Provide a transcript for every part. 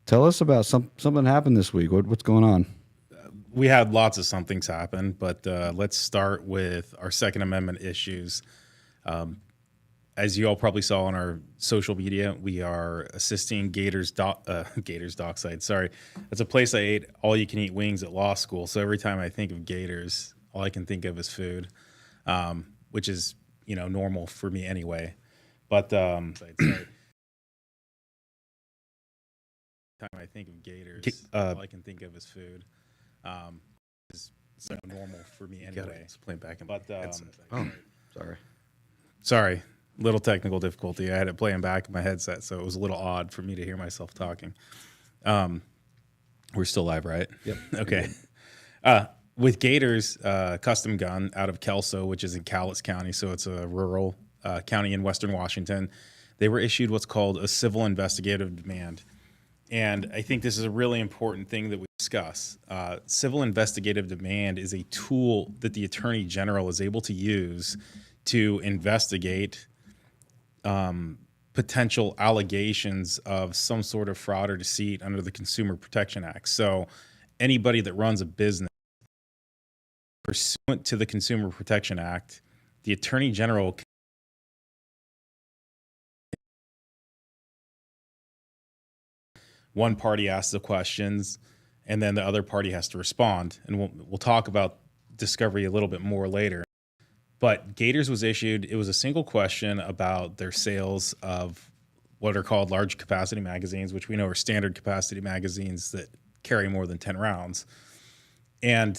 Tell us about something happened this week. What's going on? We had lots of somethings happen, but let's start with our Second Amendment issues. Um, as you all probably saw on our social media, we are assisting Gators Dockside. Sorry, it's a place I ate all you can eat wings at law school. So every time I think of Gators, all I can think of is food, which is normal for me anyway. But time I think of Gators, all I can think of is food. Um, is normal for me anyway. It's playing back in But Oh, sorry. sorry, little technical difficulty. I had it playing back in my headset, so it was a little odd for me to hear myself talking. Um, we're still live, right? Yep. Okay. Uh, with Gators Custom Gun out of Kelso, which is in Cowlitz County, so it's a rural county in Western Washington, they were issued what's called a civil investigative demand. And I think this is a really important thing that we discuss. Civil investigative demand is a tool that the Attorney General is able to use to investigate potential allegations of some sort of fraud or deceit under the Consumer Protection Act. So anybody that runs a business pursuant to the Consumer Protection Act, the Attorney General, one party asks the questions and then the other party has to respond. And we'll talk about discovery a little bit more later. But Gators was issued, it was a single question about their sales of what are called large capacity magazines, which we know are standard capacity magazines that carry more than 10 rounds. And,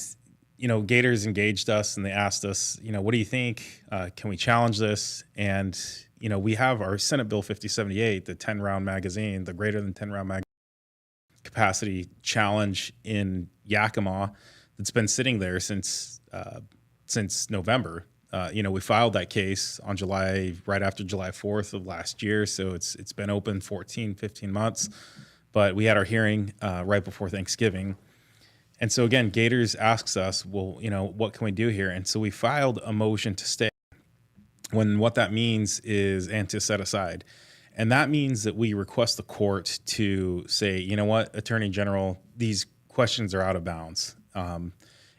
Gators engaged us and they asked us, what do you think? Can we challenge this? And, we have our Senate Bill 5078, the 10 round magazine, the greater than 10 round capacity challenge in Yakima that's been sitting there since November. We filed that case on right after July 4th of last year. So it's been open 14, 15 months, but we had our hearing right before Thanksgiving. And so again, Gators asks us, well, what can we do here? And so we filed a motion to stay, when what that means is, and to set aside. And that means that we request the court to say, you know what, Attorney General, these questions are out of bounds.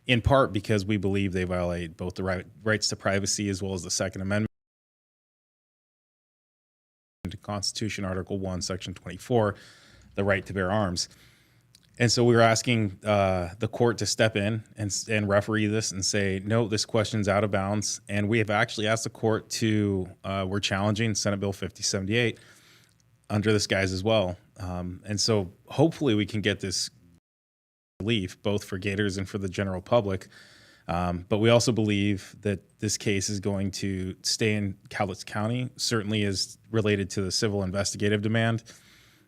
In part because we believe they violate both the rights to privacy as well as the Second Amendment to Constitution, Article 1, Section 24, the right to bear arms. And so we were asking the court to step in and referee this and say, no, this question's out of bounds. And we have actually asked the court we're challenging Senate Bill 5078 under this guise as well. And so hopefully we can get this relief both for Gators and for the general public. But we also believe that this case is going to stay in Cowlitz County, certainly is related to the civil investigative demand.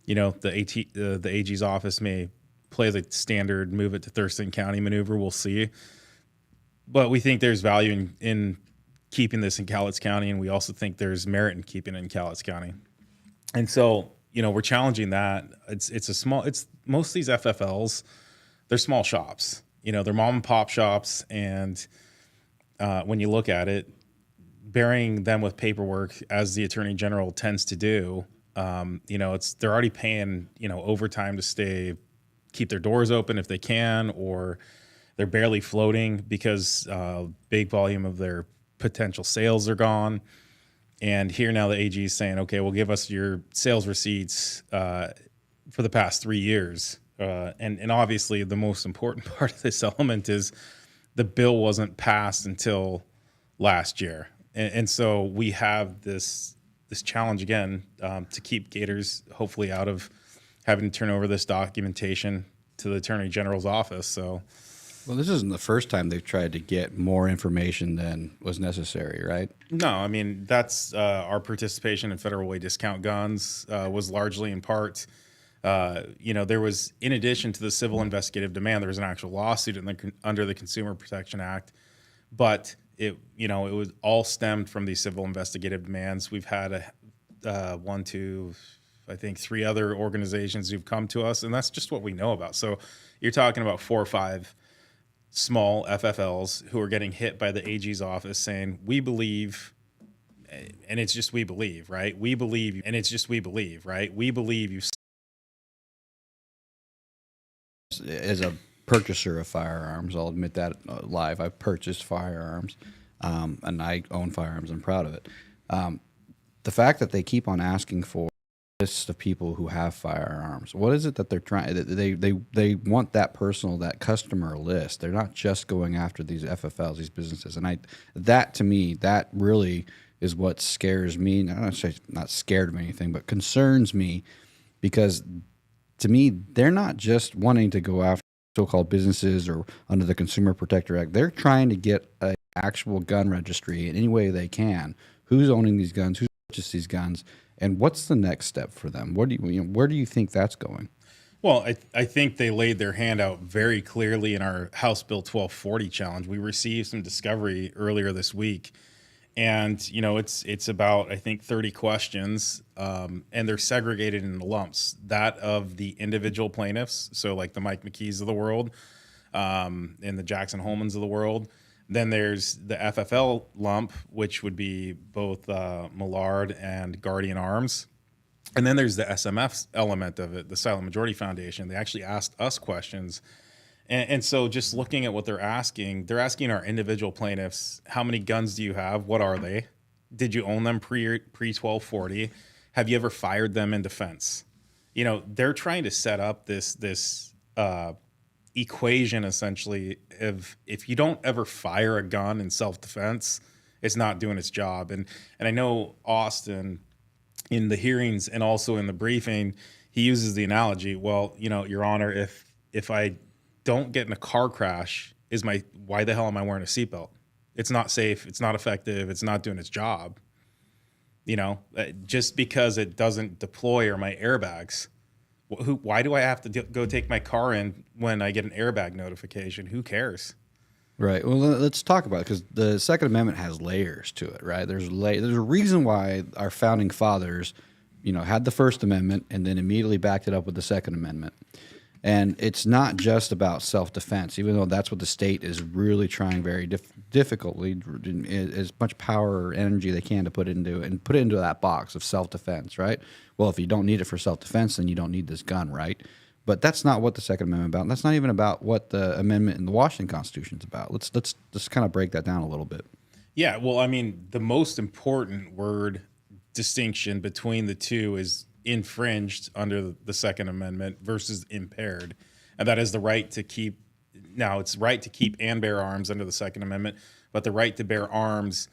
The AG's office may play the standard move it to Thurston County maneuver. We'll see. But we think there's value in keeping this in Cowlitz County, and we also think there's merit in keeping it in Cowlitz County. And so, we're challenging that. It's most of these FFLs, they're small shops. They're mom and pop shops, and when you look at it, burying them with paperwork, as the Attorney General tends to do, they're already paying overtime to keep their doors open if they can, or they're barely floating because big volume of their potential sales are gone. And here now the AG is saying, okay, well, give us your sales receipts for the past 3 years. And obviously the most important part of this element is the bill wasn't passed until last year. And so we have this challenge again to keep Gators hopefully out of having to turn over this documentation to the Attorney General's office. So, Well, this isn't the first time they've tried to get more information than was necessary, right? no, I mean, that's our participation in federal way discount guns was largely in part. There was, in addition to the civil investigative demand, there was an actual lawsuit under the Consumer Protection Act, but it was all stemmed from these civil investigative demands. We've had one, two, I think three other organizations who've come to us, and that's just what we know about. So you're talking about 4 or 5 small FFLs who are getting hit by the AG's office saying, we believe, and it's just we believe, right? We believe, and it's just we believe, right? We believe you as a purchaser of firearms, I'll admit that live. I've purchased firearms, and I own firearms. I'm proud of it. The fact that they keep on asking for lists of people who have firearms, what is it that they're trying? They want that that customer list. They're not just going after these FFLs, these businesses, and that to me, that really is what scares me. Not scared of anything, but concerns me, because to me, they're not just wanting to go after so-called businesses or under the Consumer Protector Act. They're trying to get an actual gun registry in any way they can. Who's owning these guns? Who's purchased these guns? And what's the next step for them? Where do you think that's going? Well, I think they laid their hand out very clearly in our House Bill 1240 challenge. We received some discovery earlier this week, and it's about, I think, 30 questions, and they're segregated into lumps. That of the individual plaintiffs, so like the Mike McKees of the world, and the Jackson Holmans of the world. Then there's the FFL lump, which would be both Millard and Guardian Arms. And then there's the SMF element of it, the Silent Majority Foundation. They actually asked us questions. And so just looking at what they're asking our individual plaintiffs, how many guns do you have? What are they? Did you own them pre-1240? Have you ever fired them in defense? They're trying to set up this equation, essentially, if you don't ever fire a gun in self-defense, it's not doing its job. And I know Austin, in the hearings and also in the briefing, he uses the analogy, well, Your Honor, if I don't get in a car crash, why the hell am I wearing a seatbelt? It's not safe, it's not effective, it's not doing its job. Just because it doesn't deploy or my airbags, why do I have to go take my car in when I get an airbag notification? Who cares? Right. Well, let's talk about it, because the Second Amendment has layers to it, right? There's a reason why our founding fathers, had the First Amendment and then immediately backed it up with the Second Amendment. And it's not just about self-defense, even though that's what the state is really trying very difficultly, as much power or energy they can to put into that box of self-defense, right? Well, if you don't need it for self-defense, then you don't need this gun, right? But that's not what the Second Amendment is about. And that's not even about what the amendment in the Washington Constitution is about. Let's just kind of break that down a little bit. Yeah, well, I mean, the most important word distinction between the two is infringed under the Second Amendment versus impaired. And that is the right to keep. Now, it's right to keep and bear arms under the Second Amendment, but the right to bear arms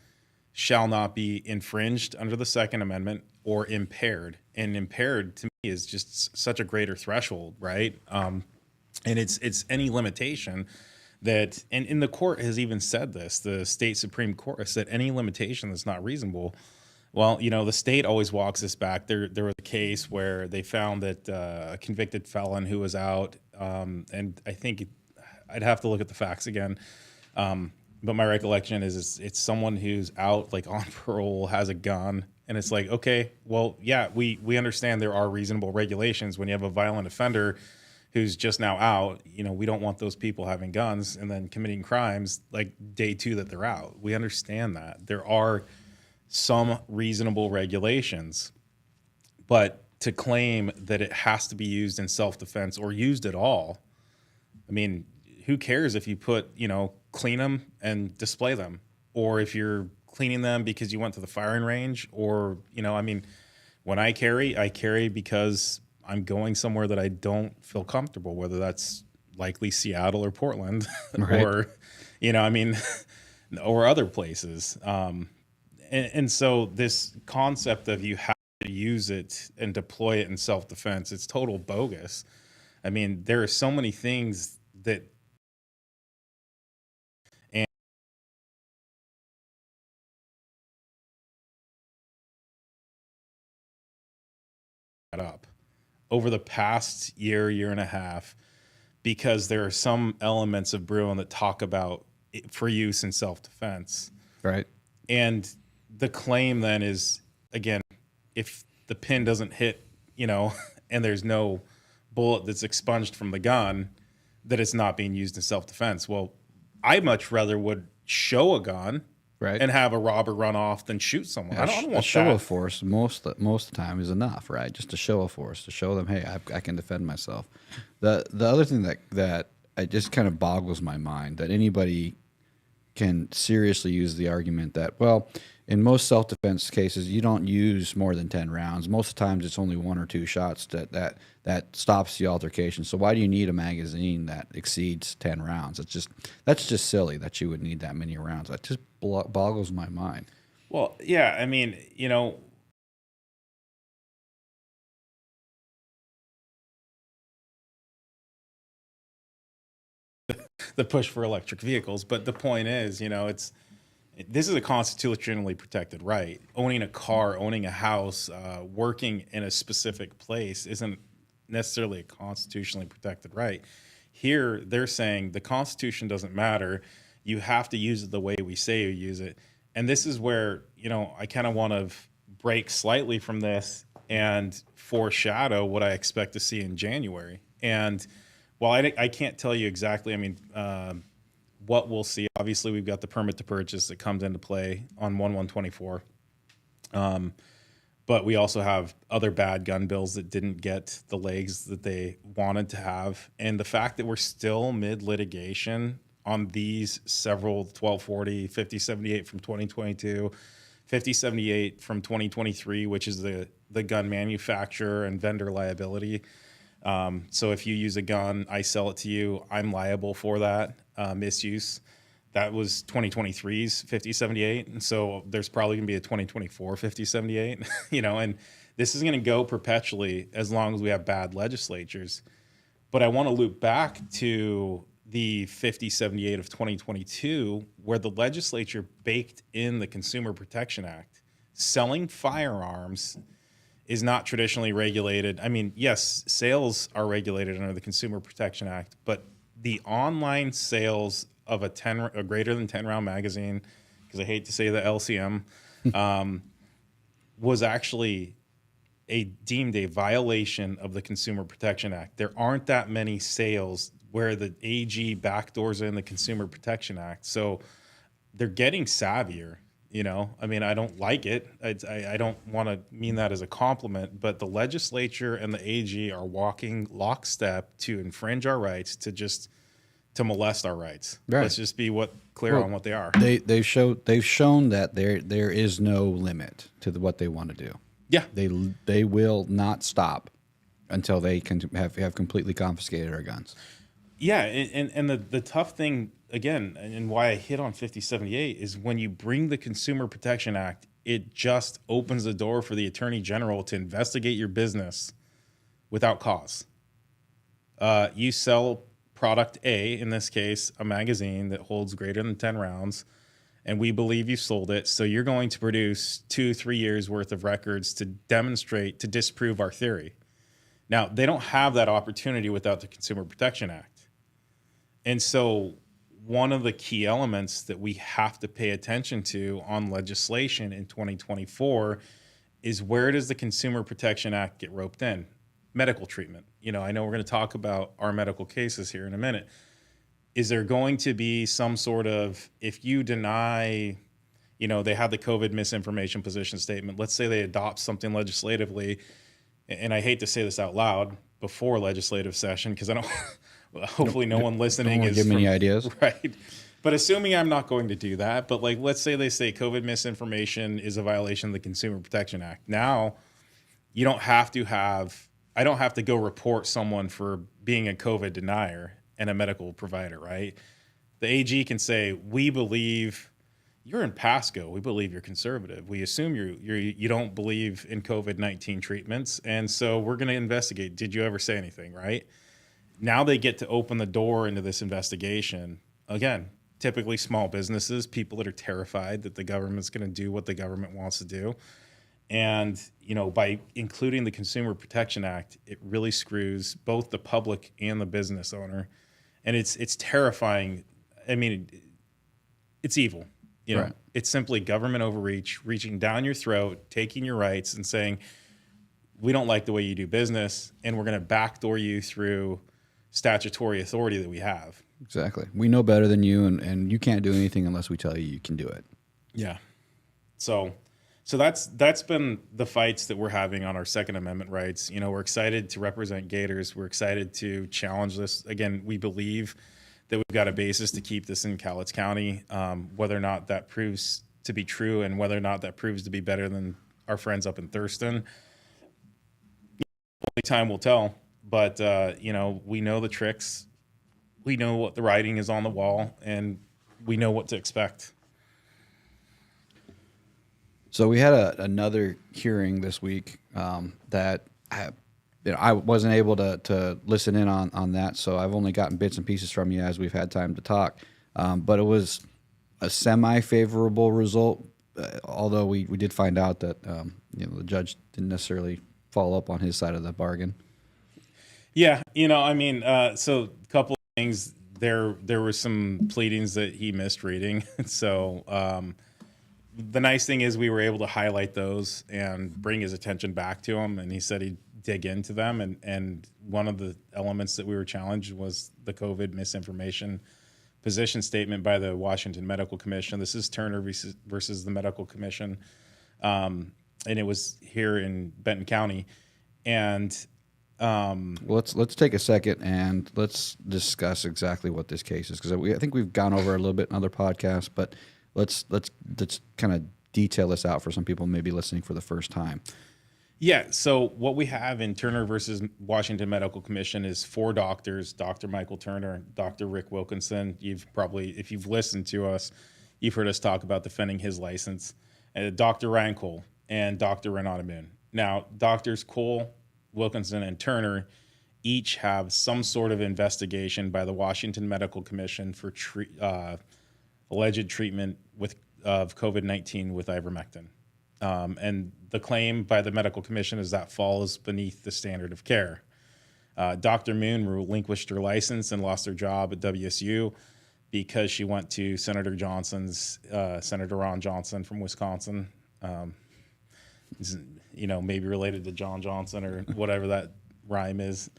shall not be infringed under the Second Amendment or impaired. And impaired, to me, is just such a greater threshold, right? And it's any limitation that, and the court has even said this, the state Supreme Court has said any limitation that's not reasonable. Well, the state always walks this back. There was a case where they found that a convicted felon who was out, and I think I'd have to look at the facts again, but my recollection is it's someone who's out, like on parole, has a gun, and it's like, okay, well, yeah, we understand there are reasonable regulations when you have a violent offender who's just now out. We don't want those people having guns and then committing crimes like day 2 that they're out. We understand that there are some reasonable regulations, but to claim that it has to be used in self-defense or used at all, I mean, who cares if you clean them and display them, or if you're cleaning them because you went to the firing range, or, I mean, when I carry because I'm going somewhere that I don't feel comfortable, whether that's likely Seattle or Portland, right. Or, I mean, or other places. And so this concept of you have to use it and deploy it in self-defense, it's total bogus. I mean, there are so many things that up over the past year and a half, because there are some elements of Bruen that talk about it for use in self-defense. Right. And the claim then is, again, if the pin doesn't hit, and there's no bullet that's expunged from the gun, that it's not being used in self-defense. Well, I much rather would show a gun, Right. and have a robber run off than shoot someone. I don't A want show that. of force most of the time is enough, right? Just a show of force to show them, hey, I can defend myself. The other thing that it just kind of boggles my mind that anybody can seriously use the argument that, well, in most self-defense cases, you don't use more than 10 rounds. Most of the times, it's only 1 or 2 shots that stops the altercation. So why do you need a magazine that exceeds 10 rounds? That's just silly that you would need that many rounds. That just boggles my mind. Well, yeah, I mean, you know, the push for electric vehicles, but the point is, you know, this is a constitutionally protected right. Owning a car, owning a house, working in a specific place isn't necessarily a constitutionally protected right. Here, they're saying the Constitution doesn't matter. You have to use it the way we say you use it. And this is where, you know, I kind of want to break slightly from this and foreshadow what I expect to see in January. And while I can't tell you exactly, I mean, what we'll see. Obviously, we've got the permit to purchase that comes into play on 1/1/24. But we also have other bad gun bills that didn't get the legs that they wanted to have. And the fact that we're still mid litigation on these several 1240, 5078 from 2022, 5078 from 2023, which is the gun manufacturer and vendor liability. So if you use a gun, I sell it to you, I'm liable for that misuse. That was 2023's 5078. And so there's probably going to be a 2024 5078, you know, and this is going to go perpetually as long as we have bad legislatures. But I want to loop back to the 5078 of 2022, where the legislature baked in the Consumer Protection Act. Selling firearms is not traditionally regulated. I mean, yes, sales are regulated under the Consumer Protection Act, but the online sales of a greater than 10 round magazine, because I hate to say the LCM, was actually deemed a violation of the Consumer Protection Act. There aren't that many sales where the AG backdoors in the Consumer Protection Act. So they're getting savvier. You know, I mean, I don't like it. I don't want to mean that as a compliment, but the legislature and the AG are walking lockstep to infringe our rights, to molest our rights. Right. Let's just be clear on what they are. They've shown that there is no limit to what they want to do. Yeah. They will not stop until they can have completely confiscated our guns. Yeah, and the tough thing, again, and why I hit on 5078 is when you bring the Consumer Protection Act, it just opens the door for the Attorney General to investigate your business without cause. You sell product A, in this case, a magazine that holds greater than 10 rounds, and we believe you sold it, so you're going to produce 2-3 years worth of records to disprove our theory. Now, they don't have that opportunity without the Consumer Protection Act. And so one of the key elements that we have to pay attention to on legislation in 2024 is, where does the Consumer Protection Act get roped in? Medical treatment. You know, I know we're going to talk about our medical cases here in a minute. Is there going to be some sort of, if you deny, you know, they have the COVID misinformation position statement, let's say they adopt something legislatively, and I hate to say this out loud before legislative session, because I don't, hopefully no one listening is give me any ideas. Right. But assuming I'm not going to do that, but like, let's say they say COVID misinformation is a violation of the Consumer Protection Act. Now, I don't have to go report someone for being a COVID denier and a medical provider, right? The AG can say, we believe you're in Pasco. We believe you're conservative. We assume you don't believe in COVID-19 treatments. And so we're going to investigate. Did you ever say anything, right? Now they get to open the door into this investigation. Again, typically small businesses, people that are terrified that the government's going to do what the government wants to do. And, you know, by including the Consumer Protection Act, it really screws both the public and the business owner. And it's terrifying. I mean, it's evil. You know, Right. It's simply government overreach, reaching down your throat, taking your rights and saying, we don't like the way you do business, and we're going to backdoor you through statutory authority that we have. Exactly. We know better than you, and you can't do anything unless we tell you you can do it. Yeah. So that's been the fights that we're having on our Second Amendment rights. You know, we're excited to represent Gators. We're excited to challenge this. Again, we believe that we've got a basis to keep this in Cowlitz County. Whether or not that proves to be true and whether or not that proves to be better than our friends up in Thurston, only time will tell. But you know, we know the tricks. We know what the writing is on the wall, and we know what to expect. So we had another hearing this week that I wasn't able to listen in on that, so I've only gotten bits and pieces from you as we've had time to talk. But it was a semi-favorable result, although we did find out that the judge didn't necessarily follow up on his side of the bargain. Yeah, you know, I mean, so a couple of things. There were some pleadings that he missed reading, so. The nice thing is we were able to highlight those and bring his attention back to them, and he said he'd dig into them. And one of the elements that we were challenged was the COVID misinformation position statement by the Washington Medical Commission. This is Turner versus the Medical Commission, and it was here in Benton County. And let's take a second and let's discuss exactly what this case is, because I think we've gone over it a little bit in other podcasts, but let's kind of detail this out for some people maybe listening for the first time. Yeah. So what we have in Turner versus Washington Medical Commission is 4 doctors: Dr. Michael Turner, Dr. Rick Wilkinson. You've probably, if you've listened to us, you've heard us talk about defending his license. Dr. Ryan Cole and Dr. Renata Moon. Now, Doctors Cole, Wilkinson, and Turner each have some sort of investigation by the Washington Medical Commission for alleged treatment of COVID-19 with ivermectin. And the claim by the medical commission is that falls beneath the standard of care. Dr. Moon relinquished her license and lost her job at WSU because she went to Senator Ron Johnson from Wisconsin. Maybe related to John Johnson or whatever that rhyme is.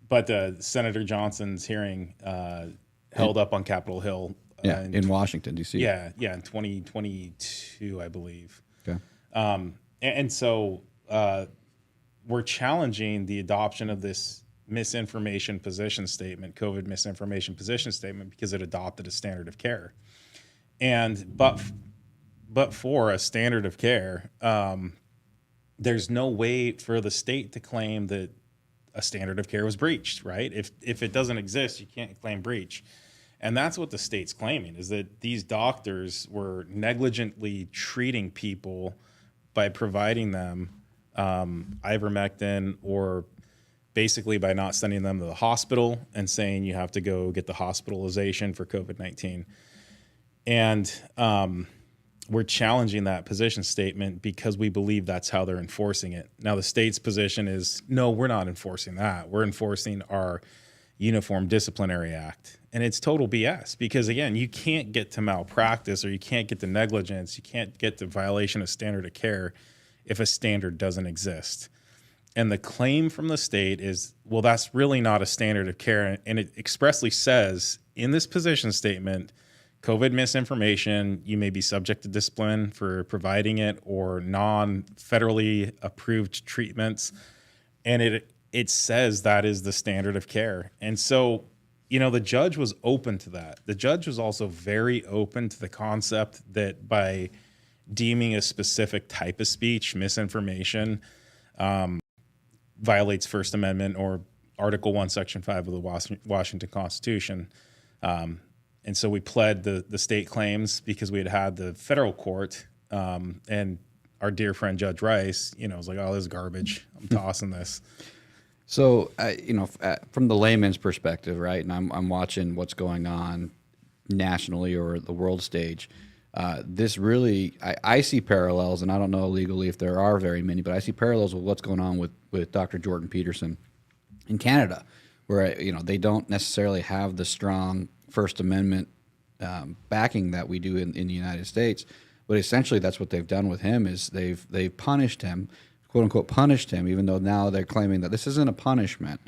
But Senator Johnson's hearing held up on Capitol Hill. In Washington, D.C. Yeah, in 2022, I believe. Okay. So we're challenging the adoption of this misinformation position statement, COVID misinformation position statement, because it adopted a standard of care. But for a standard of care, there's no way for the state to claim that a standard of care was breached, right? If it doesn't exist, you can't claim breach. And that's what the state's claiming, is that these doctors were negligently treating people by providing them ivermectin, or basically by not sending them to the hospital and saying you have to go get the hospitalization for COVID-19. And we're challenging that position statement because we believe that's how they're enforcing it. Now, the state's position is, no, we're not enforcing that. We're enforcing our Uniform Disciplinary Act. And it's total BS, because again, you can't get to malpractice, or you can't get to negligence, you can't get to violation of standard of care if a standard doesn't exist. And the claim from the state is, well, that's really not a standard of care. And it expressly says in this position statement, COVID misinformation, you may be subject to discipline for providing it, or non-federally approved treatments. And it says that is the standard of care. And so, the judge was open to that. The judge was also very open to the concept that by deeming a specific type of speech misinformation violates First Amendment or Article 1, Section 5 of the Washington Constitution. And so we pled the state claims because we had the federal court, and our dear friend Judge Rice, was like, oh, this is garbage. I'm tossing this. So, from the layman's perspective, right, and I'm watching what's going on nationally or the world stage, this really, I see parallels, and I don't know legally if there are very many, but I see parallels with what's going on with Dr. Jordan Peterson in Canada, where, they don't necessarily have the strong First Amendment backing that we do in the United States. But essentially that's what they've done with him, is they've punished him, quote unquote punished him, even though now they're claiming that this isn't a punishment.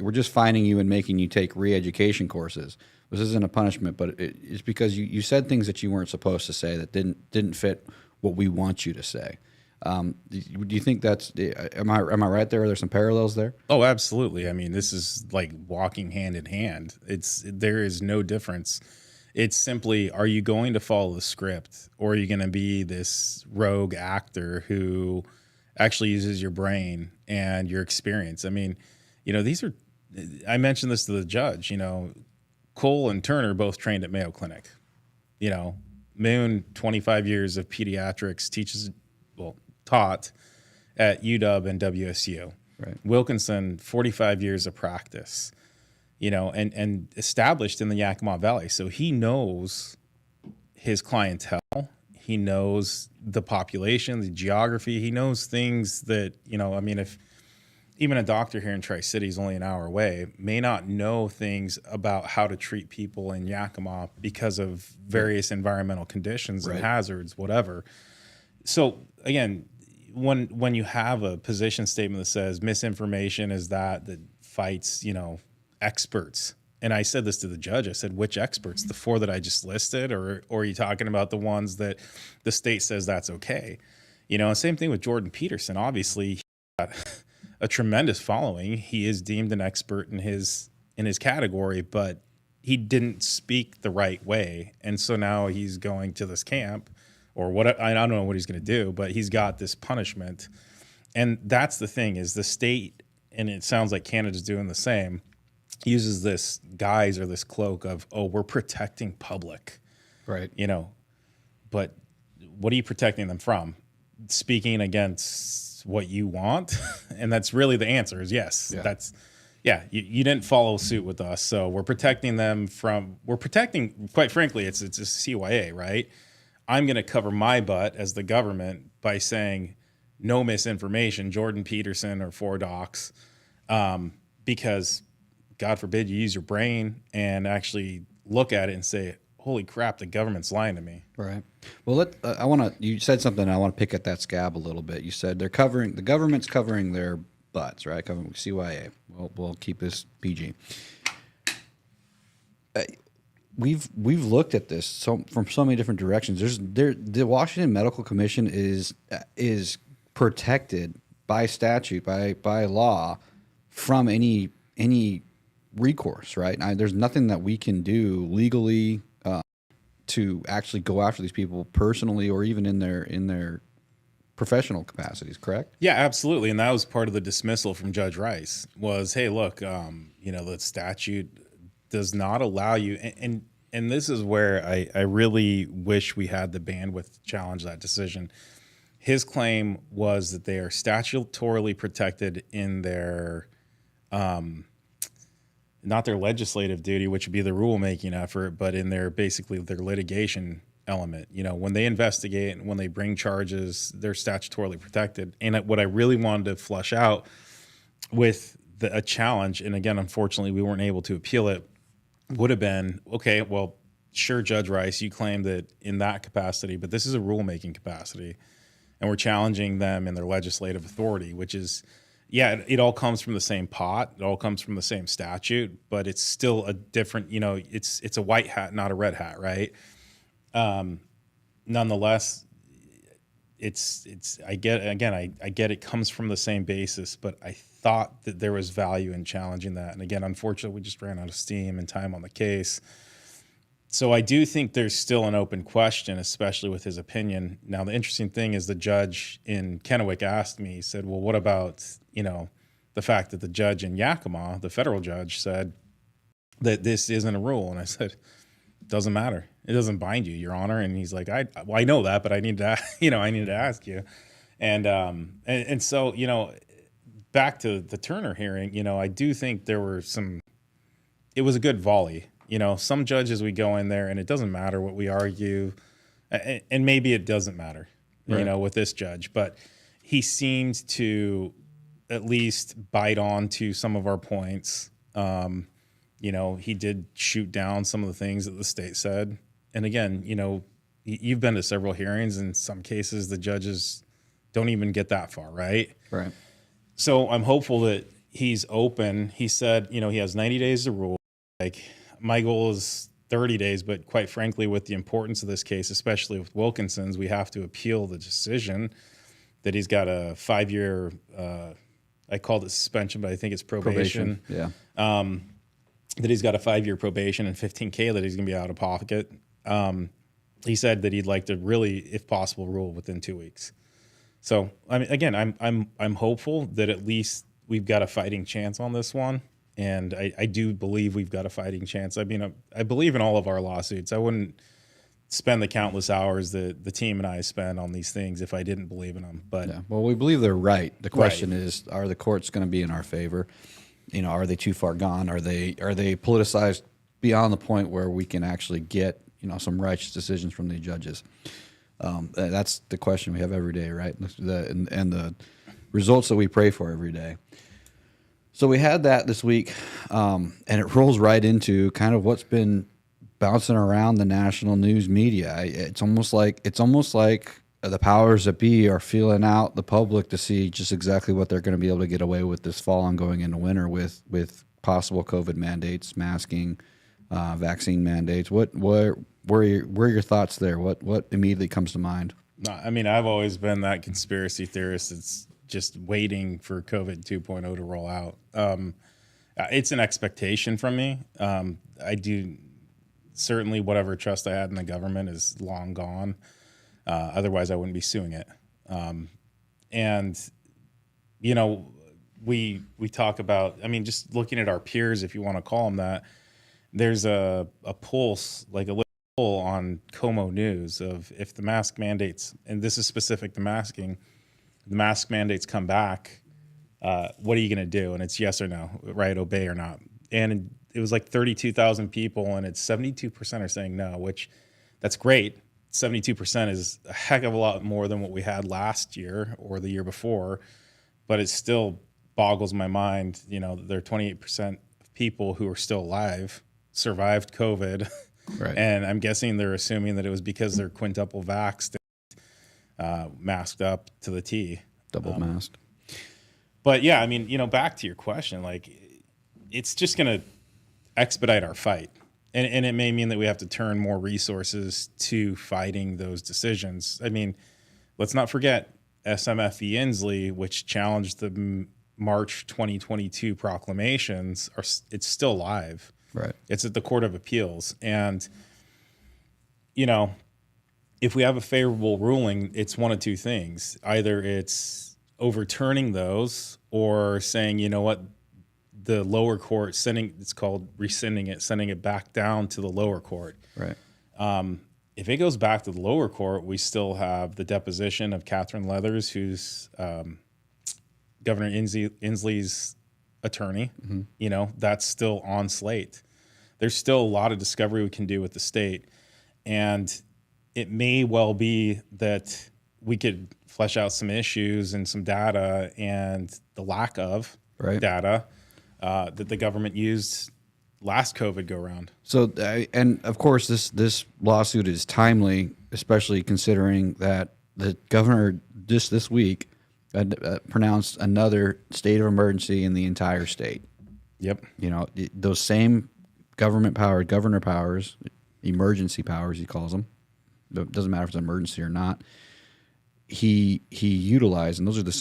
We're just finding you and making you take re-education courses. This isn't a punishment, but it's because you said things that you weren't supposed to say that didn't fit what we want you to say. Do you think that's am I right there? Are there some parallels there? Oh, absolutely. I mean, this is like walking hand in hand. There is no difference. It's simply, are you going to follow the script, or are you going to be this rogue actor who actually uses your brain and your experience? I mean, I mentioned this to the judge, Cole and Turner both trained at Mayo Clinic. Moon, 25 years of pediatrics, taught at UW and WSU. Right. Wilkinson, 45 years of practice, and established in the Yakima Valley. So he knows his clientele. He knows the population, the geography. He knows things that, if even a doctor here in Tri-City is only an hour away, may not know things about how to treat people in Yakima because of various environmental conditions and hazards, whatever. So again, when you have a position statement that says misinformation is that fights, experts. And I said this to the judge. I said, which experts? The 4 that I just listed, or are you talking about the ones that the state says that's okay? And same thing with Jordan Peterson. Obviously, he got a tremendous following. He is deemed an expert in his category, but he didn't speak the right way. And so now he's going to this camp, or what, I don't know what he's going to do, but he's got this punishment. And that's the thing, is the state, and it sounds like Canada's doing the same, uses this guise or this cloak of, oh, we're protecting public. Right. But what are you protecting them from? Speaking against what you want? And that's really the answer is yes. Yeah. You didn't follow suit with us. So we're protecting them quite frankly, it's a CYA, right? I'm going to cover my butt as the government by saying no misinformation, Jordan Peterson or 4 docs, because God forbid you use your brain and actually look at it and say, holy crap, the government's lying to me. Right. Well, you said something, I want to pick at that scab a little bit. You said the government's covering their butts, right? Covering CYA. We'll keep this PG. We've looked at this from so many different directions. The Washington Medical Commission is protected by statute, by law, from any recourse, right? There's nothing that we can do legally to actually go after these people personally, or even in their professional capacities. Correct? Yeah, absolutely. And that was part of the dismissal from Judge Rice was, hey, look, the statute does not allow you, and this is where I really wish we had the bandwidth to challenge that decision. His claim was that they are statutorily protected in their not their legislative duty, which would be the rulemaking effort, but in their litigation element. When they investigate and when they bring charges, they're statutorily protected. And what I really wanted to flush out with a challenge, and again, unfortunately, we weren't able to appeal it, would have been, okay, well, sure, Judge Rice, you claim that in that capacity, but this is a rulemaking capacity, and we're challenging them in their legislative authority, which is, yeah, it all comes from the same pot. It all comes from the same statute, but it's still a different, it's a white hat, not a red hat, right? Nonetheless, I get it comes from the same basis, but I thought that there was value in challenging that. And again, unfortunately, we just ran out of steam and time on the case. So I do think there's still an open question, especially with his opinion. Now, the interesting thing is the judge in Kennewick asked me, he said, well, what about, the fact that the judge in Yakima, the federal judge, said that this isn't a rule? And I said, it doesn't matter. It doesn't bind you, Your Honor. And he's like, I know that, but I need to, I need to ask you. And so, back to the Turner hearing, I do think there were it was a good volley. Some judges, we go in there and it doesn't matter what we argue, and maybe it doesn't matter, right, with this judge, but he seemed to at least bite on to some of our points. He did shoot down some of the things that the state said. And again, you've been to several hearings. In some cases, the judges don't even get that far, right? Right. So I'm hopeful that, he's open. He said, you know, he has 90 days to rule. Like, my goal is 30 days, but quite frankly, with the importance of this case, especially with Wilkinson's, we have to appeal the decision that he's got a 5-year, I called it suspension, but I think it's probation. Yeah. That he's got a 5-year probation and $15K that he's going to be out of pocket. He said that he'd like to really, if possible, rule within 2 weeks. So, I mean, again, I'm hopeful that at least we've got a fighting chance on this one. And I do believe we've got a fighting chance. I mean, I believe in all of our lawsuits. I wouldn't spend the countless hours that the team and I spend on these things if I didn't believe in them. But Yeah. Well, we believe they're right. The question is, are the courts going to be in our favor? You know, are they too far gone? Are they politicized beyond the point where we can actually get, you know, some righteous decisions from the judges? That's the question we have every day, right? And the results that we pray for every day. So we had that this week, and it rolls right into kind of what's been bouncing around the national news media. It's almost like the powers that be are feeling out the public to see just exactly what they're going to be able to get away with this fall and going into winter with possible COVID mandates, masking, vaccine mandates. What are your thoughts there? What immediately comes to mind? no, I mean, I've always been that conspiracy theorist that's just waiting for COVID 2.0 to roll out. It's an expectation from me. I do certainly whatever trust I had in the government is long gone. Otherwise, I wouldn't be suing it. And you know, we talk about. I mean, just looking at our peers, if you want to call them that. There's a pulse, like a little poll on Como News of if the mask mandates, and this is specific to masking, the mask mandates come back. What are you going to do? And it's yes or no, right? Obey or not. And it was like 32,000 people, and it's 72% are saying no, which that's great. 72% is a heck of a lot more than what we had last year or the year before, but it still boggles my mind. You know, there are 28% of people who are still alive, survived COVID, Right. and I'm guessing they're assuming that it was because they're quintuple vaxxed, masked up to the T. Double masked. But yeah, I mean, you know, back to your question, like it's just going to expedite our fight. And it may mean that we have to turn more resources to fighting those decisions. I mean, let's not forget SMF v. Inslee, which challenged the March 2022 proclamations. It's still live. Right. It's at the Court of Appeals. And, you know, if we have a favorable ruling, it's one of two things. Either it's overturning those or saying, you know what, the lower court it's called rescinding it, sending it back down to the lower court. Right. If it goes back to the lower court, we still have the deposition of Catherine Leathers, who's Governor Inslee's attorney. Mm-hmm. You know, that's still on slate. There's still a lot of discovery we can do with the state. And it may well be that we could flesh out some issues and some data and the lack of data that the government used last COVID go round. So, and of course, this lawsuit is timely, especially considering that the governor just this week pronounced another state of emergency in the entire state. Yep. You know, those same governor powers, emergency powers, he calls them. It doesn't matter if it's an emergency or not. He utilized, and those are those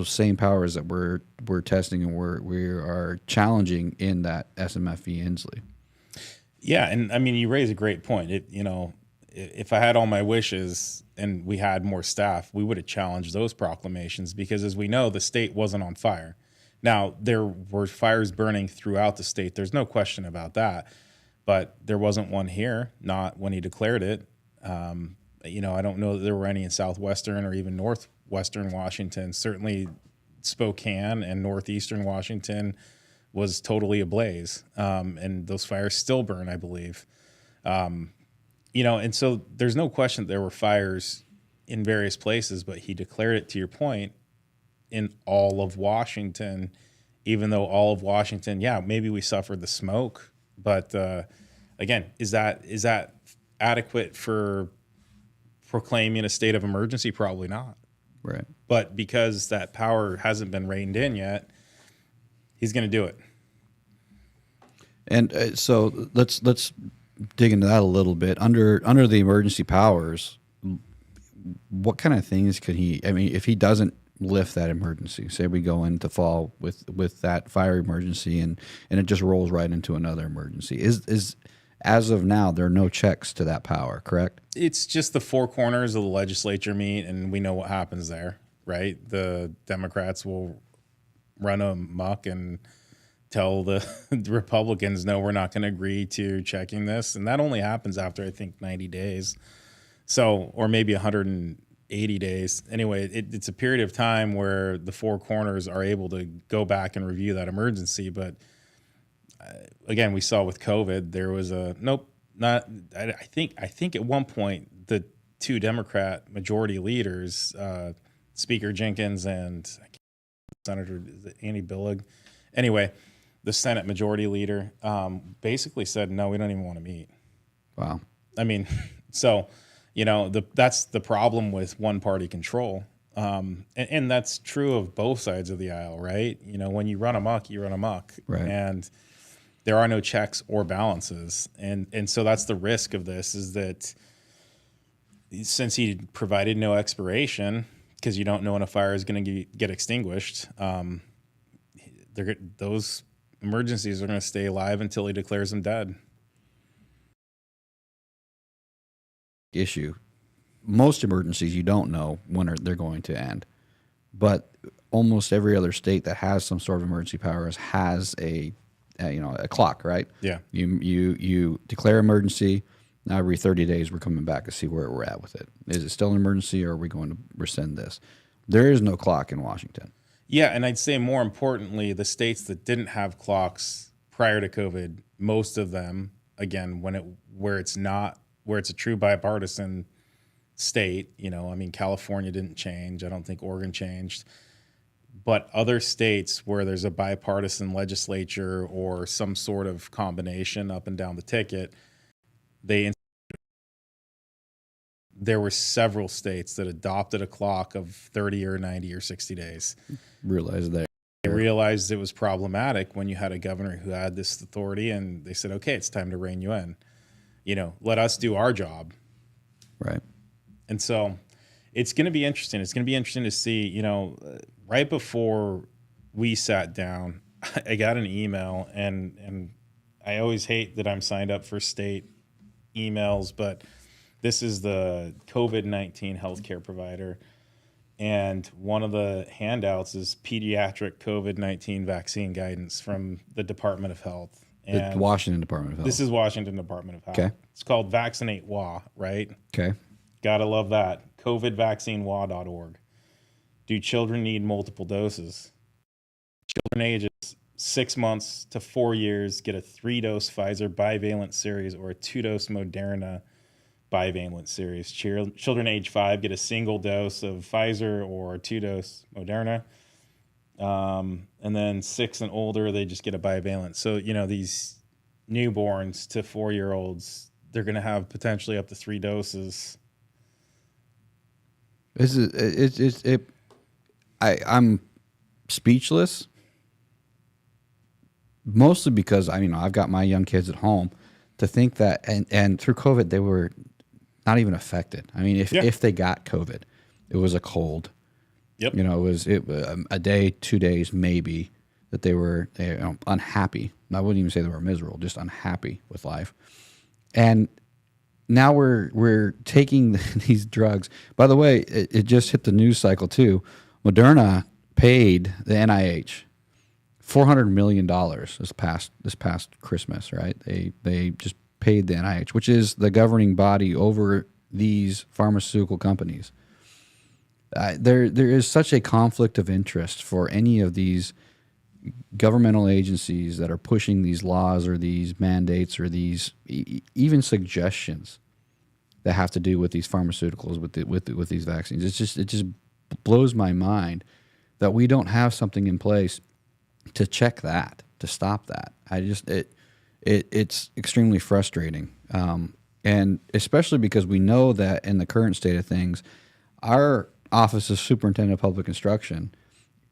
same powers that we're testing and we are challenging in that SMF v. Inslee. Yeah, and I mean, you raise a great point. If I had all my wishes and we had more staff, we would have challenged those proclamations because, as we know, the state wasn't on fire. Now, there were fires burning throughout the state. There's no question about that. But there wasn't one here, not when he declared it. You know, I don't know that there were any in southwestern or even northwestern Washington. Certainly Spokane and northeastern Washington was totally ablaze. And those fires still burn, I believe. You know, and so there's no question that there were fires in various places, but he declared it, to your point, in all of Washington, even though all of Washington, yeah, maybe we suffered the smoke. But again, is that adequate for proclaiming a state of emergency? Probably not. Right. But because that power hasn't been reined in yet, he's going to do it. And so let's dig into that a little bit. Under the emergency powers, what kind of things could he? I mean, if he doesn't lift that emergency, say we go into fall with that fire emergency, and it just rolls right into another emergency. Is as of now, there are no checks to that power, correct? It's just the four corners of the legislature meet, and we know what happens there, right? The Democrats will run amok and tell the Republicans, no, we're not going to agree to checking this. And that only happens after, I think, 90 days. So, or maybe 180 days. Anyway, it's a period of time where the four corners are able to go back and review that emergency. But again, we saw with COVID, there was a nope, not. I think at one point the two Democrat majority leaders, Speaker Jenkins and Senator Andy Billig, anyway, the Senate majority leader basically said, no, we don't even want to meet. Wow. I mean, so, you know, that's the problem with one party control. And that's true of both sides of the aisle, right? You know, when you run amok, you run amok. Right. And there are no checks or balances. And so that's the risk of this, is that since he provided no expiration, because you don't know when a fire is going to get extinguished, those emergencies are going to stay alive until he declares them dead. Issue. Most emergencies you don't know when they're going to end, but almost every other state that has some sort of emergency powers has a clock, right? Yeah. You declare emergency. Now every 30 days we're coming back to see where we're at with it. Is it still an emergency, or are we going to rescind this? There is no clock in Washington. Yeah, and I'd say more importantly, the states that didn't have clocks prior to COVID, most of them, again, where it's a true bipartisan state, you know, I mean, California didn't change. I don't think Oregon changed. But other states where there's a bipartisan legislature or some sort of combination up and down the ticket, there were several states that adopted a clock of 30 or 90 or 60 days. They realized it was problematic when you had a governor who had this authority, and they said, okay, it's time to rein you in. You know, let us do our job. Right. And so it's going to be interesting. It's going to be interesting to see, you know, right before we sat down, I got an email, and I always hate that I'm signed up for state emails, but this is the COVID-19 healthcare provider. And one of the handouts is pediatric COVID-19 vaccine guidance from the Department of Health. And The Washington Department of Health. this is Washington Department of Health. Okay. It's called Vaccinate WA, right? Okay. Gotta love that. COVIDvaccineWA.org. Do children need multiple doses? Children ages 6 months to 4 years get a 3-dose Pfizer bivalent series or a 2-dose Moderna bivalent series. Children age 5 get a single dose of Pfizer or a 2-dose Moderna. And then 6 and older, they just get a bivalent. So, you know, these newborns to 4-year-olds, they're going to have potentially up to 3 doses. I'm speechless, mostly because I've got my young kids at home. To think that, and through COVID, they were not even affected. I mean, if they got COVID, it was a cold. Yep. You know, it was a day, 2 days, maybe, that they were unhappy. I wouldn't even say they were miserable, just unhappy with life. And now we're taking these drugs. By the way, it just hit the news cycle too. Moderna paid the NIH $400 million this past Christmas, right? They just paid the NIH, which is the governing body over these pharmaceutical companies. There is such a conflict of interest for any of these governmental agencies that are pushing these laws or these mandates or these even suggestions that have to do with these pharmaceuticals, with these vaccines. It just blows my mind that we don't have something in place to check that, to stop that. It's extremely frustrating, and especially because we know that in the current state of things, our Office of Superintendent of Public Instruction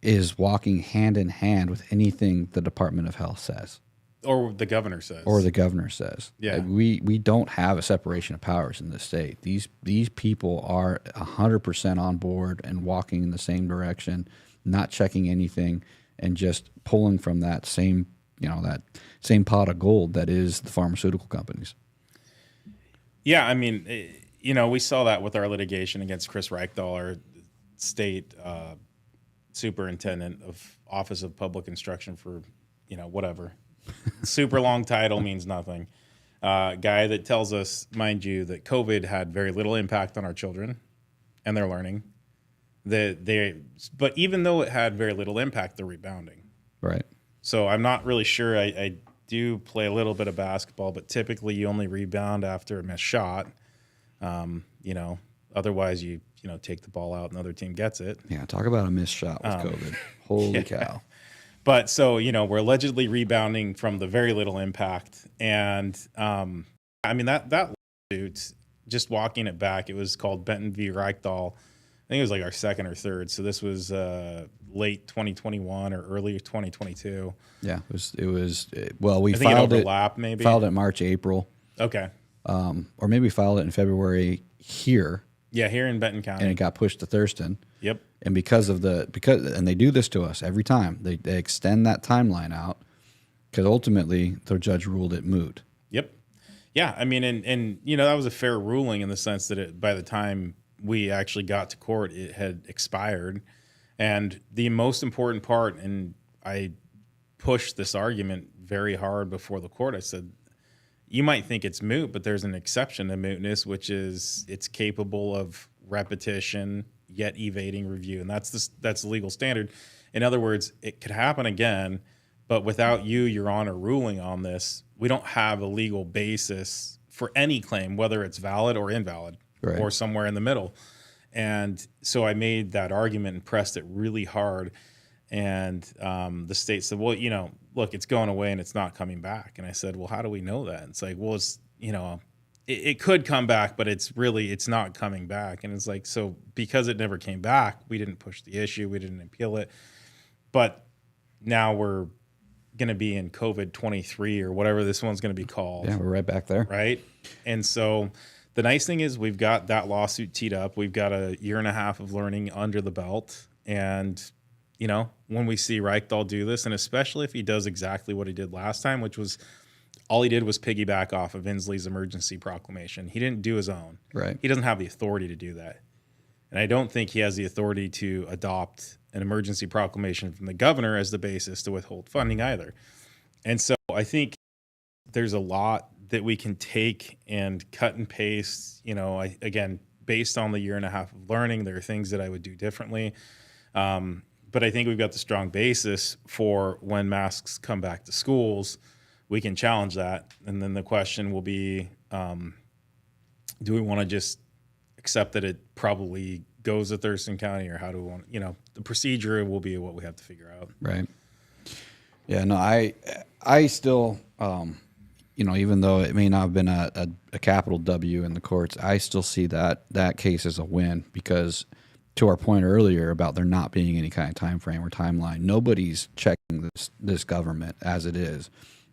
is walking hand in hand with anything the Department of Health says or the governor says. or the governor says. Yeah. We don't have a separation of powers in this state. These people are 100% on board and walking in the same direction, not checking anything, and just pulling from that same pot of gold that is the pharmaceutical companies. Yeah, I mean, we saw that with our litigation against Chris Reichdahl, our state superintendent of Office of Public Instruction for, whatever. Super long title means nothing. Guy that tells us, mind you, that COVID had very little impact on our children and their learning. But even though it had very little impact, they're rebounding. Right. So I'm not really sure. I do play a little bit of basketball, but typically you only rebound after a missed shot. Otherwise you take the ball out and the other team gets it. Yeah, talk about a missed shot with COVID. Holy cow. But so, we're allegedly rebounding from the very little impact. And that lawsuit, just walking it back, it was called Benton v. Reichdahl. I think it was like our second or third. So this was late 2021 or early 2022. Yeah, it was well, we I think filed it overlapped, maybe. Filed it March, April. Okay. Or maybe filed it in February here. Yeah, here in Benton County. And it got pushed to Thurston. Yep. And because they do this to us every time. They extend that timeline out because ultimately the judge ruled it moot. Yep. Yeah, I mean, and that was a fair ruling in the sense that by the time we actually got to court, it had expired. And the most important part, and I pushed this argument very hard before the court, I said, you might think it's moot, but there's an exception to mootness, which is it's capable of repetition, yet evading review. And that's the legal standard. In other words, it could happen again, but without your honor ruling on this, we don't have a legal basis for any claim, whether it's valid or invalid, right, or somewhere in the middle. And so I made that argument and pressed it really hard. And the state said, well, look, it's going away and it's not coming back. And I said, well, how do we know that? It's like, well, it's, it could come back, but it's not coming back. And it's like, so because it never came back, we didn't push the issue. We didn't appeal it. But now we're going to be in COVID 23 or whatever this one's going to be called. Yeah, we're right back there. Right. And so the nice thing is we've got that lawsuit teed up. We've got a year and a half of learning under the belt. And, when we see Reichdahl do this, and especially if he does exactly what he did last time, which was all he did was piggyback off of Inslee's emergency proclamation. He didn't do his own. Right. He doesn't have the authority to do that. And I don't think he has the authority to adopt an emergency proclamation from the governor as the basis to withhold funding either. And so I think there's a lot that we can take and cut and paste, again, based on the year and a half of learning. There are things that I would do differently. But I think we've got the strong basis for when masks come back to schools, we can challenge that. And then the question will be, do we want to just accept that it probably goes to Thurston County, or how do we want, the procedure will be what we have to figure out. Right. Yeah, no, I still, even though it may not have been a capital W in the courts, I still see that case as a win because to our point earlier about there not being any kind of time frame or timeline, nobody's checking this government as it is.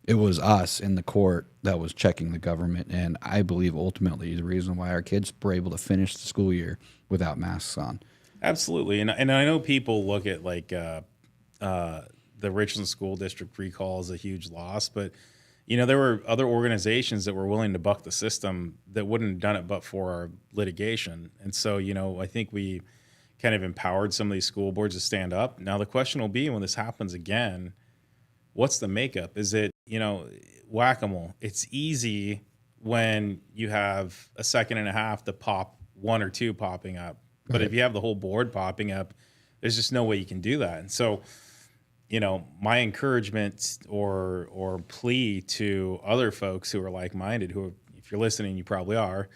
It was us in the court that was checking the government, and I believe ultimately the reason why our kids were able to finish the school year without masks on. Absolutely, and I know people look at like the Richland School District recall as a huge loss, but there were other organizations that were willing to buck the system that wouldn't have done it but for our litigation. And so, I think we kind of empowered some of these school boards to stand up. Now the question will be, when this happens again, what's the makeup? Is it, whack-a-mole? It's easy when you have a second and a half to pop one or two popping up. But Right. if you have the whole board popping up, there's just no way you can do that. And so, my encouragement or plea to other folks who are like-minded, who, if you're listening, you probably are,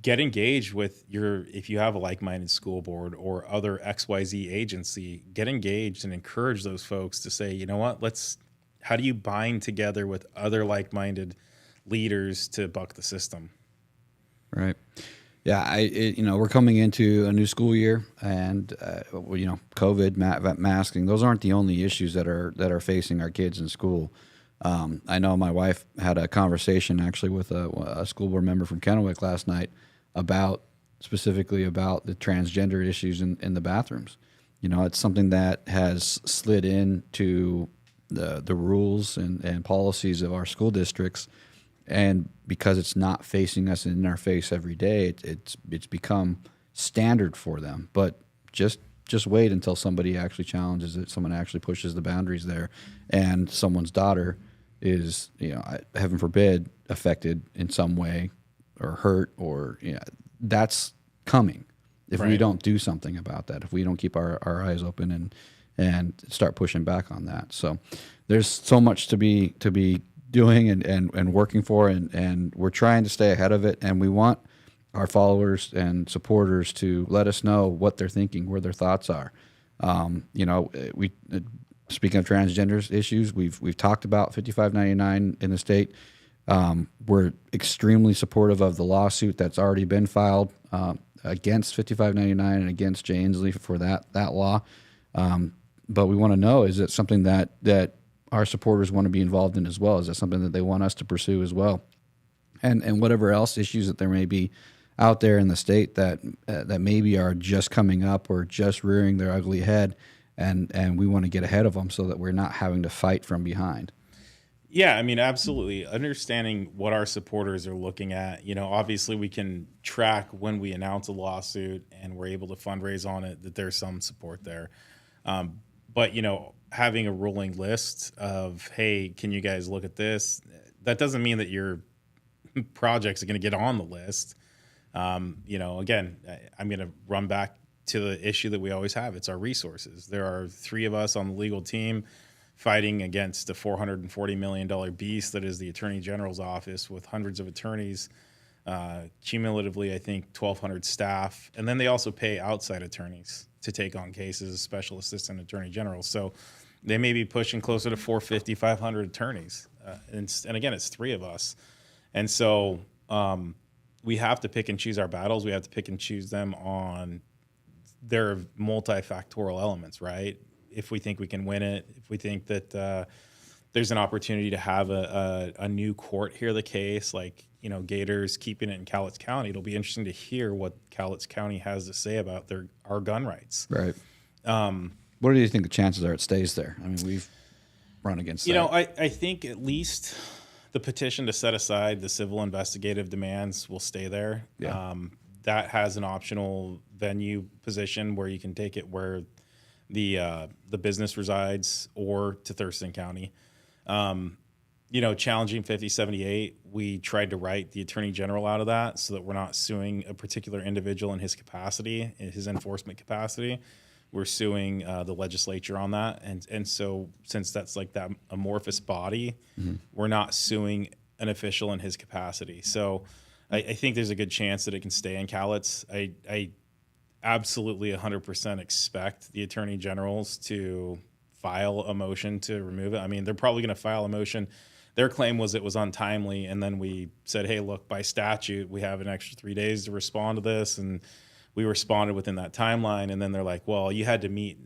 get engaged with if you have a like-minded school board or other XYZ agency, get engaged and encourage those folks to say, you know what, how do you bind together with other like-minded leaders to buck the system? Right. Yeah, we're coming into a new school year, and COVID, masking. Those aren't the only issues that are facing our kids in school. I know my wife had a conversation actually with a school board member from Kennewick last night about specifically about the transgender issues in the bathrooms. It's something that has slid into the rules and policies of our school districts, and because it's not facing us in our face every day, it's become standard for them. But just wait until somebody actually challenges it, someone actually pushes the boundaries there, and someone's daughter is, heaven forbid, affected in some way or hurt, or that's coming if we Right. don't do something about that, if we don't keep our eyes open and start pushing back on that. So there's so much to be doing and working for, and we're trying to stay ahead of it, and we want our followers and supporters to let us know what they're thinking, where their thoughts are. We speaking of transgenders issues, we've talked about 5599 in the state. We're extremely supportive of the lawsuit that's already been filed against 5599 and against Jay Inslee for that law. But we want to know, is it something that our supporters want to be involved in as well? Is that something that they want us to pursue as well? And whatever else issues that there may be out there in the state that maybe are just coming up or just rearing their ugly head, and we want to get ahead of them so that we're not having to fight from behind. Yeah, I mean, absolutely. Understanding what our supporters are looking at, obviously we can track when we announce a lawsuit and we're able to fundraise on it, that there's some support there. But, having a rolling list of, hey, can you guys look at this? That doesn't mean that your projects are going to get on the list. Again, I'm going to run back to the issue that we always have. It's our resources. There are 3 of us on the legal team fighting against a $440 million beast that is the Attorney General's office, with hundreds of attorneys, cumulatively, I think 1,200 staff. And then they also pay outside attorneys to take on cases, special assistant attorney generals. So they may be pushing closer to 450, 500 attorneys. And again, it's 3 of us. And so we have to pick and choose our battles. We have to pick and choose them on their multifactorial elements, right? If we think we can win it, if we think that there's an opportunity to have a new court hear the case, like, Gators keeping it in Cowlitz County, it'll be interesting to hear what Cowlitz County has to say about our gun rights. Right. What do you think the chances are it stays there? I mean, we've run against that. I think at least the petition to set aside the civil investigative demands will stay there. Yeah. That has an optional venue position where you can take it where the business resides, or to Thurston County. Challenging 5078, we tried to write the Attorney General out of that so that we're not suing a particular individual in his capacity, in his enforcement capacity. We're suing the legislature on that. And so since that's like that amorphous body, we're not suing an official in his capacity. So I think there's a good chance that it can stay in Cowlitz. I absolutely 100% expect the attorney generals to file a motion to remove it. I mean, they're probably going to file a motion. Their claim was it was untimely, and then we said, hey, look, by statute, we have an extra 3 days to respond to this, and we responded within that timeline. And then they're like, well, you had to meet.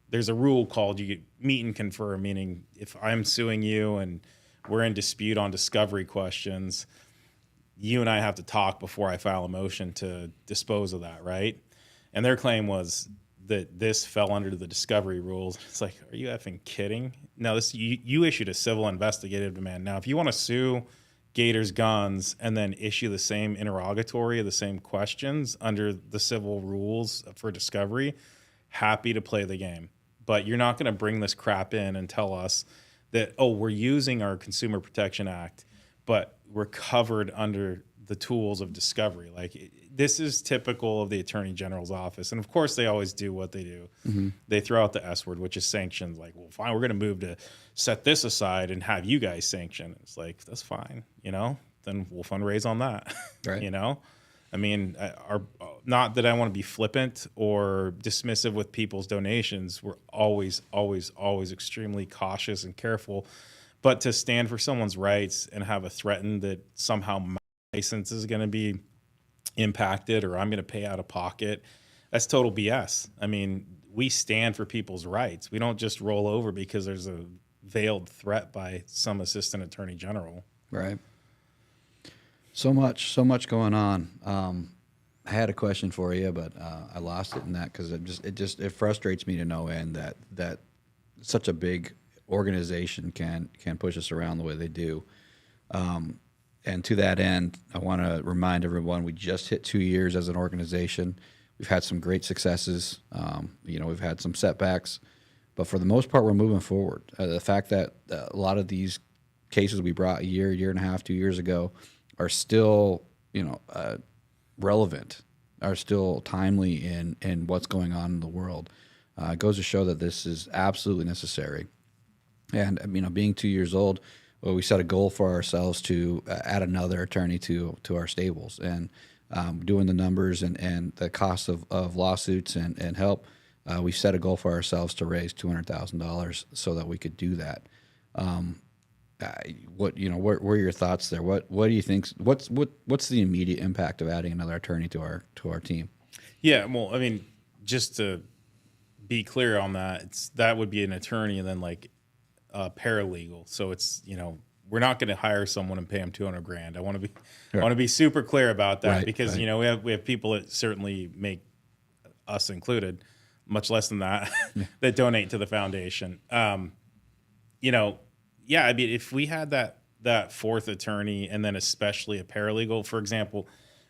There's a rule called you meet and confer, meaning if I'm suing you and we're in dispute on discovery questions, you and I have to talk before I file a motion to dispose of that, right? And their claim was that this fell under the discovery rules. It's like, are you effing kidding? No, you issued a civil investigative demand. Now, if you want to sue Gators Guns and then issue the same interrogatory of the same questions under the civil rules for discovery, happy to play the game. But you're not going to bring this crap in and tell us that, oh, we're using our Consumer Protection Act, but we're covered under the tools of discovery. Like, this is typical of the Attorney General's office. And of course, they always do what they do. Mm-hmm. They throw out the S word, which is sanctions. Like, well, fine, we're going to move to set this aside and have you guys sanction. It's like, that's fine, then we'll fundraise on that. Right. I mean, not that I want to be flippant or dismissive with people's donations. We're always, always, always extremely cautious and careful. But to stand for someone's rights and have a threaten that somehow my license is going to be impacted or I'm going to pay out of pocket. That's total BS. I mean, we stand for people's rights. We don't just roll over because there's a veiled threat by some assistant attorney general. Right. So much going on. I had a question for you, but I lost it in that because it frustrates me to no end that such a big organization can push us around the way they do. And to that end, I want to remind everyone we just hit 2 years as an organization. We've had some great successes. We've had some setbacks, but for the most part, we're moving forward. The fact that a lot of these cases we brought a year and a half, 2 years ago are still, relevant, are still timely in what's going on in the world. It goes to show that this is absolutely necessary. And being 2 years old, well, we set a goal for ourselves to add another attorney to our stables, and doing the numbers and the cost of lawsuits and help. We set a goal for ourselves to raise $200,000 so that we could do that. What what are your thoughts there? What do you think? What's the immediate impact of adding another attorney to our team? Yeah, well, I mean, just to be clear on that, that would be an attorney and then like a paralegal. So it's we're not going to hire someone and pay them $200,000. I want to be super clear about that, Right, because right. we have people that certainly make, us included, much less than that, that donate to the foundation. Yeah, I mean, if we had that fourth attorney and then especially a paralegal, for example,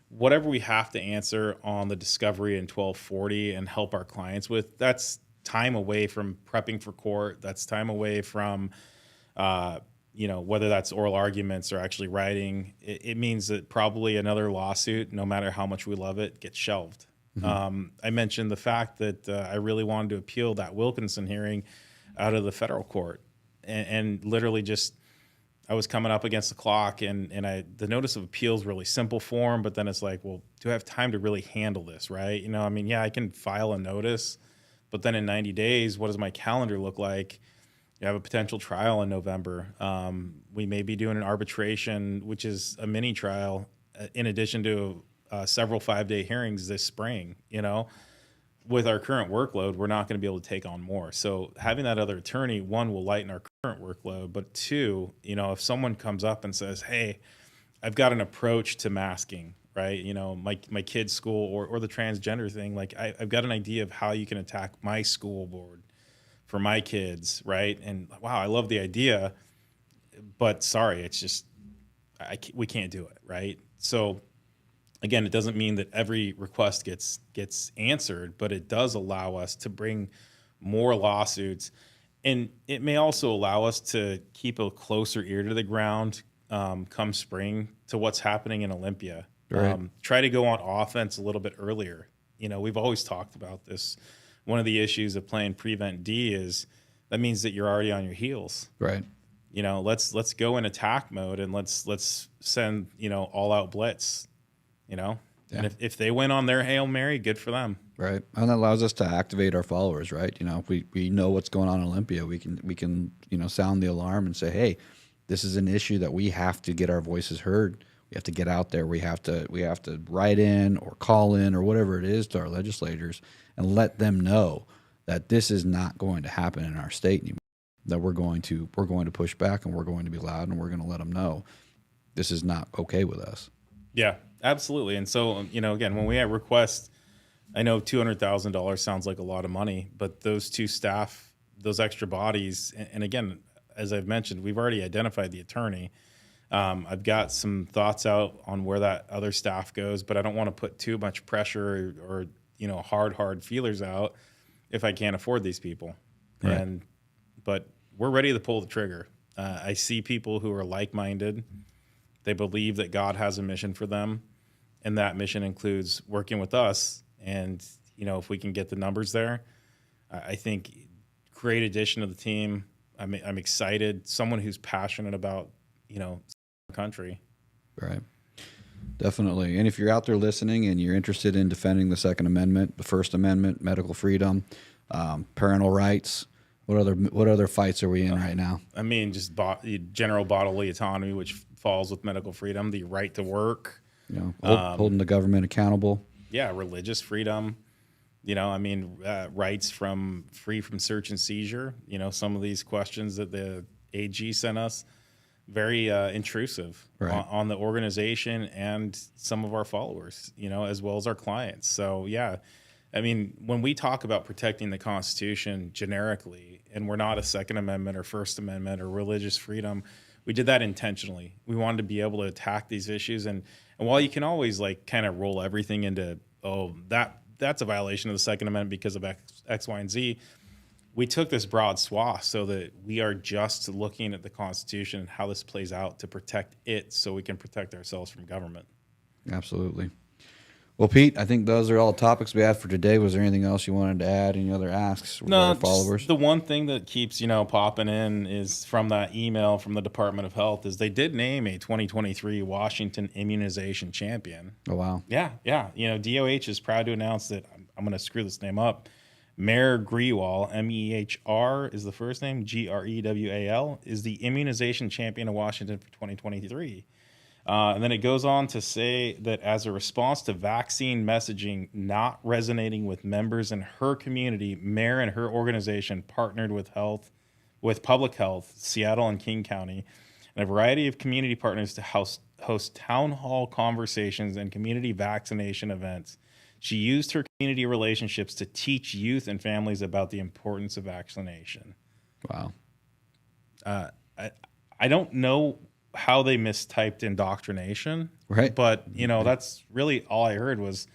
whatever we have to answer on the discovery in 1240 and help our clients with, that's time away from prepping for court. That's time away from, whether that's oral arguments or actually writing. It means that probably another lawsuit, no matter how much we love it, gets shelved. I mentioned the fact that I really wanted to appeal that Wilkinson hearing out of the federal court, and literally just I was coming up against the clock, and the notice of appeal is really simple form, but then it's like, well, do I have time to really handle this, right? I can file a notice, but then in 90 days, what does my calendar look like? You have a potential trial in November. We may be doing an arbitration, which is a mini trial, in addition to several 5-day hearings this spring. With our current workload, we're not going to be able to take on more. So having that other attorney, one, will lighten our current workload, but two, if someone comes up and says, hey, I've got an approach to masking, right? My kid's school or the transgender thing, like I've got an idea of how you can attack my school board for my kids, right? And wow, I love the idea, but sorry, it's just, we can't do it, right? So again, it doesn't mean that every request gets answered, but it does allow us to bring more lawsuits, and it may also allow us to keep a closer ear to the ground come spring to what's happening in Olympia. Right. Try to go on offense a little bit earlier. We've always talked about this. One of the issues of playing Prevent D is that means that you're already on your heels. Right. Let's go in attack mode, and let's send all out blitz. Yeah. And if they win on their Hail Mary, good for them. Right. And that allows us to activate our followers, right? If we know what's going on in Olympia, we can sound the alarm and say, hey, this is an issue that we have to get our voices heard. We have to get out there. We have to write in or call in or whatever it is to our legislators and let them know that this is not going to happen in our state anymore. That we're going to push back, and we're going to be loud, and we're going to let them know this is not okay with us. Yeah, absolutely. And so, again, when we have requests, I know $200,000 sounds like a lot of money, but those two staff, those extra bodies, and again, as I've mentioned, we've already identified the attorney. I've got some thoughts out on where that other staff goes, but I don't want to put too much pressure or hard feelers out if I can't afford these people. Right. But we're ready to pull the trigger. I see people who are like-minded. They believe that God has a mission for them, and that mission includes working with us. And if we can get the numbers there, I think great addition to the team. I'm excited. Someone who's passionate about our country. Right. Definitely. And if you're out there listening and you're interested in defending the Second Amendment, the First Amendment, medical freedom, parental rights, what other fights are we in right now? Just general bodily autonomy, which falls with medical freedom, the right to work, Holding the government accountable. Yeah, religious freedom. I mean, rights free from search and seizure. Some of these questions that the AG sent us, very intrusive on the organization and some of our followers, as well as our clients. So, yeah, I mean, when we talk about protecting the Constitution generically, and we're not a Second Amendment or First Amendment or religious freedom, we did that intentionally. We wanted to be able to attack these issues. And while you can always kind of roll everything into, that's a violation of the Second Amendment because of X, Y, and Z, we took this broad swath so that we are just looking at the Constitution and how this plays out to protect it so we can protect ourselves from government. Absolutely. Well, Pete, I think those are all the topics we had for today. Was there anything else you wanted to add? Any other asks from our followers? The one thing that keeps, popping in is from that email from the Department of Health is they did name a 2023 Washington immunization champion. Oh, wow. Yeah. DOH is proud to announce that, I'm going to screw this name up, Meher Grewal, Mehr is the first name, Grewal, is the immunization champion of Washington for 2023. And then it goes on to say that as a response to vaccine messaging not resonating with members in her community, Meher and her organization partnered with Public Health, Seattle and King County, and a variety of community partners to host town hall conversations and community vaccination events. She used her community relationships to teach youth and families about the importance of vaccination. Wow. I don't know how they mistyped indoctrination, right? But that's really all I heard was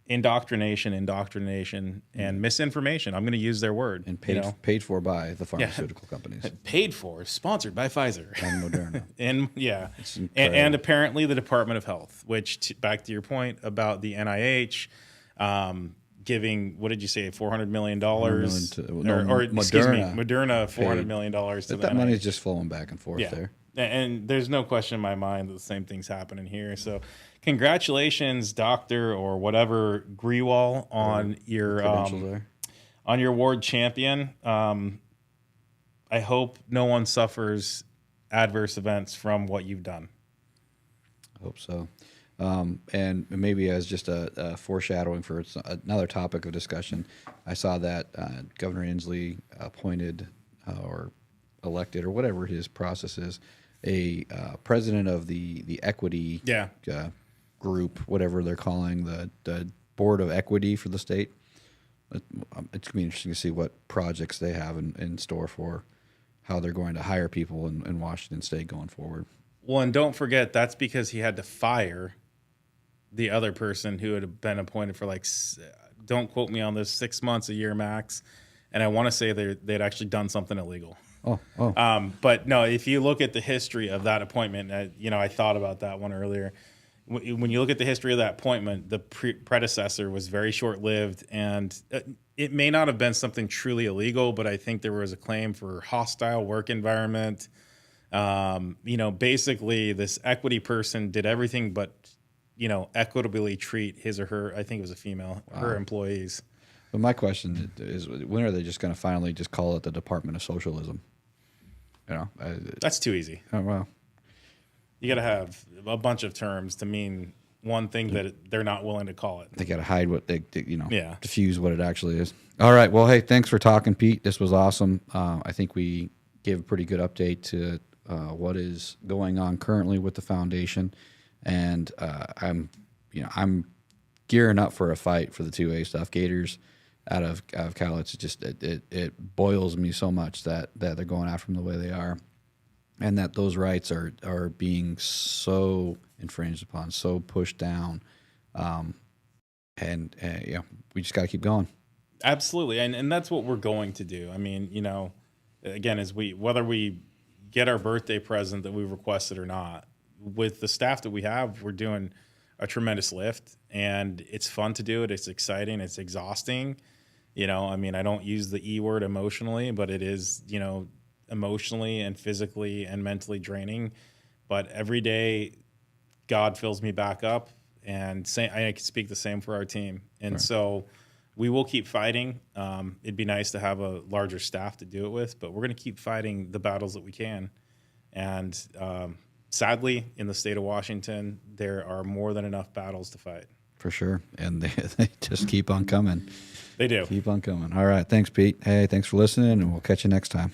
indoctrination, and misinformation. I'm going to use their word. And paid for by the pharmaceutical companies. Paid for, sponsored by Pfizer and Moderna. and apparently the Department of Health. Which back to your point about the NIH. Giving, what did you say, $400 million? Excuse me, Moderna $400 million to that money is just flowing back and forth there. And there's no question in my mind that the same thing's happening here. So congratulations, Dr. or whatever Grewal, on your ward champion. I hope no one suffers adverse events from what you've done. I hope so. And maybe as just a foreshadowing for another topic of discussion, I saw that Governor Inslee appointed or elected, or whatever his process is, a president of the equity group, whatever they're calling the board of equity for the state. It's going to be interesting to see what projects they have in store for how they're going to hire people in Washington State going forward. Well, and don't forget, that's because he had to fire the other person who had been appointed for don't quote me on this, 6 months, a year max. And I want to say they'd actually done something illegal. But no, if you look at the history of that appointment, I thought about that one earlier. When you look at the history of that appointment, the predecessor was very short-lived, and it may not have been something truly illegal, but I think there was a claim for hostile work environment. Basically this equity person did everything but, equitably treat his or her, I think it was a female, her employees. But my question is, when are they just going to finally just call it the Department of Socialism? That's too easy. Oh, well. You got to have a bunch of terms to mean one thing that they're not willing to call it. They got to hide what diffuse what it actually is. All right. Well, hey, thanks for talking, Pete. This was awesome. I think we gave a pretty good update to what is going on currently with the foundation, and I'm gearing up for a fight for the 2A stuff. Gators out of Cal, it's just it boils me so much that they're going after them the way they are, and that those rights are being so infringed upon, so pushed down, and we just got to keep going. Absolutely, and that's what we're going to do. I mean, again, whether we get our birthday present that we requested or not, with the staff that we have, we're doing a tremendous lift, and it's fun to do it. It's exciting. It's exhausting. I don't use the E word emotionally, but it is, emotionally and physically and mentally draining. But every day, God fills me back up, and I can speak the same for our team. And right. So we will keep fighting. It'd be nice to have a larger staff to do it with, but we're going to keep fighting the battles that we can. And sadly, in the state of Washington, there are more than enough battles to fight. For sure. And they just keep on coming. They do. Keep on coming. All right. Thanks, Pete. Hey, thanks for listening, and we'll catch you next time.